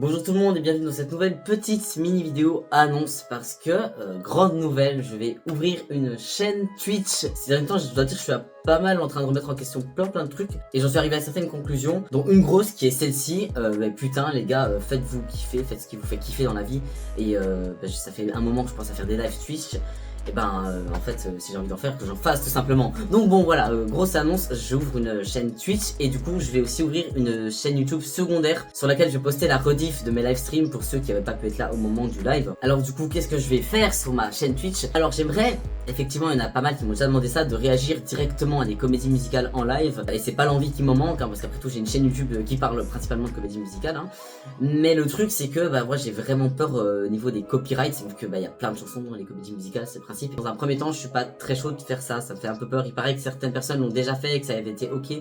Bonjour tout le monde et bienvenue dans cette nouvelle petite mini vidéo annonce parce que, grande nouvelle, je vais ouvrir une chaîne Twitch. Ces derniers temps, je dois dire que je suis pas mal en train de remettre en question plein de trucs et j'en suis arrivé à certaines conclusions, dont une grosse qui est celle-ci. Putain les gars, faites-vous kiffer, faites ce qui vous fait kiffer dans la vie et ça fait un moment que je pense à faire des live Twitch. Et en fait si j'ai envie d'en faire, que j'en fasse tout simplement. Donc bon voilà, grosse annonce, j'ouvre une chaîne Twitch et du coup je vais aussi ouvrir une chaîne YouTube secondaire sur laquelle je vais poster la rediff de mes live streams pour ceux qui n'avaient pas pu être là au moment du live. Alors du coup qu'est-ce que je vais faire sur ma chaîne Twitch? Alors j'aimerais, effectivement il y en a pas mal qui m'ont déjà demandé ça, de réagir directement à des comédies musicales en live. Et c'est pas l'envie qui m'en manque parce qu'après tout j'ai une chaîne YouTube qui parle principalement de comédies musicales Mais le truc c'est que moi j'ai vraiment peur au niveau des copyrights, vu que y a plein de chansons dans les comédies musicales, c'est le principe. Dans un premier temps je suis pas très chaud de faire ça, ça me fait un peu peur. Il paraît que certaines personnes l'ont déjà fait et que ça avait été ok,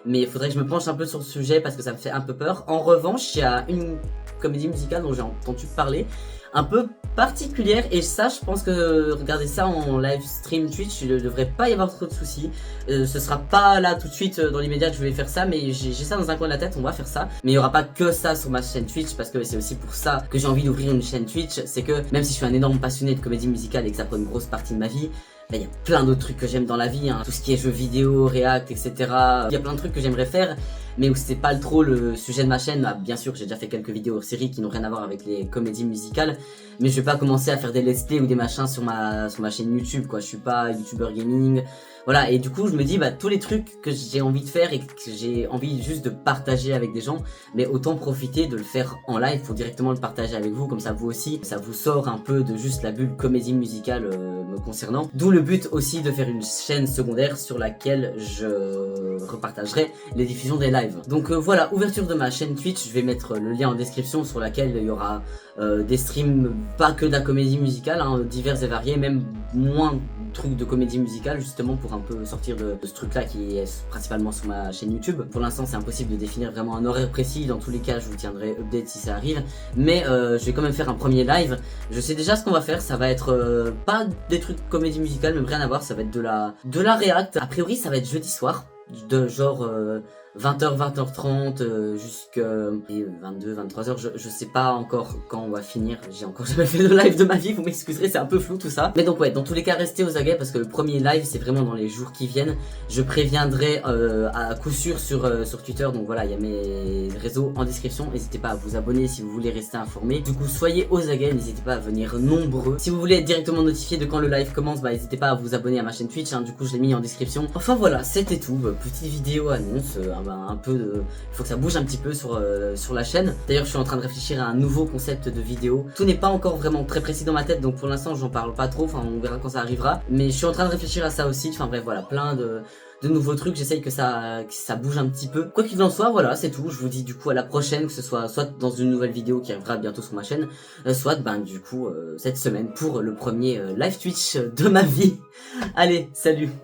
mais il faudrait que je me penche un peu sur le sujet parce que ça me fait un peu peur. En revanche il y a une comédie musicale dont j'ai entendu parler, un peu particulière, et ça je pense que regarder ça en live stream Twitch, il ne devrait pas y avoir trop de soucis. Ce sera pas là tout de suite dans l'immédiat que je vais faire ça, mais j'ai ça dans un coin de la tête, on va faire ça. Mais il y aura pas que ça sur ma chaîne Twitch, parce que c'est aussi pour ça que j'ai envie d'ouvrir une chaîne Twitch. C'est que même si je suis un énorme passionné de comédie musicale et que ça prend une grosse partie de ma vie, il y a plein d'autres trucs que j'aime dans la vie, tout ce qui est jeux vidéo, react, etc. Il y a plein de trucs que j'aimerais faire, mais où c'est pas trop le sujet de ma chaîne. Bien sûr, j'ai déjà fait quelques vidéos hors série qui n'ont rien à voir avec les comédies musicales, mais je vais pas commencer à faire des let's play ou des machins sur ma chaîne YouTube, quoi. Je suis pas youtubeur gaming. Voilà, et du coup je me dis tous les trucs que j'ai envie de faire et que j'ai envie juste de partager avec des gens, mais autant profiter de le faire en live pour directement le partager avec vous, comme ça vous aussi, ça vous sort un peu de juste la bulle comédie musicale me concernant. D'où le but aussi de faire une chaîne secondaire sur laquelle je repartagerai les diffusions des lives. Donc voilà, ouverture de ma chaîne Twitch, je vais mettre le lien en description sur laquelle il y aura des streams pas que de la comédie musicale, divers et variés, même moins de trucs de comédie musicale, justement pour un peu sortir de ce truc là qui est principalement sur ma chaîne YouTube. Pour l'instant c'est impossible de définir vraiment un horaire précis, dans tous les cas je vous tiendrai update si ça arrive, mais je vais quand même faire un premier live. Je sais déjà ce qu'on va faire, ça va être pas des trucs comédie musicale, même rien à voir, ça va être de la react. A priori ça va être jeudi soir, de genre 20h, 20h30 jusqu'à 22, 23h, je sais pas encore quand on va finir, j'ai encore jamais fait de live de ma vie, vous m'excuserez, c'est un peu flou tout ça. Mais donc ouais, dans tous les cas restez aux aguets parce que le premier live c'est vraiment dans les jours qui viennent. Je préviendrai à coup sûr sur Twitter, donc voilà, il y a mes réseaux en description, n'hésitez pas à vous abonner si vous voulez rester informé. Du coup soyez aux aguets, n'hésitez pas à venir nombreux. Si vous voulez être directement notifié de quand le live commence, n'hésitez pas à vous abonner à ma chaîne Twitch, du coup je l'ai mis en description. Enfin voilà, c'était tout, petite vidéo annonce, un peu de... Il faut que ça bouge un petit peu sur la chaîne. D'ailleurs je suis en train de réfléchir à un nouveau concept de vidéo. Tout n'est pas encore vraiment très précis dans ma tête, donc pour l'instant j'en parle pas trop, on verra quand ça arrivera. Mais je suis en train de réfléchir à ça aussi, bref voilà, plein de nouveaux trucs, j'essaye que ça bouge un petit peu. Quoi qu'il en soit, voilà, c'est tout. Je vous dis du coup à la prochaine, que ce soit dans une nouvelle vidéo qui arrivera bientôt sur ma chaîne, soit du coup cette semaine pour le premier live Twitch de ma vie. Allez, salut!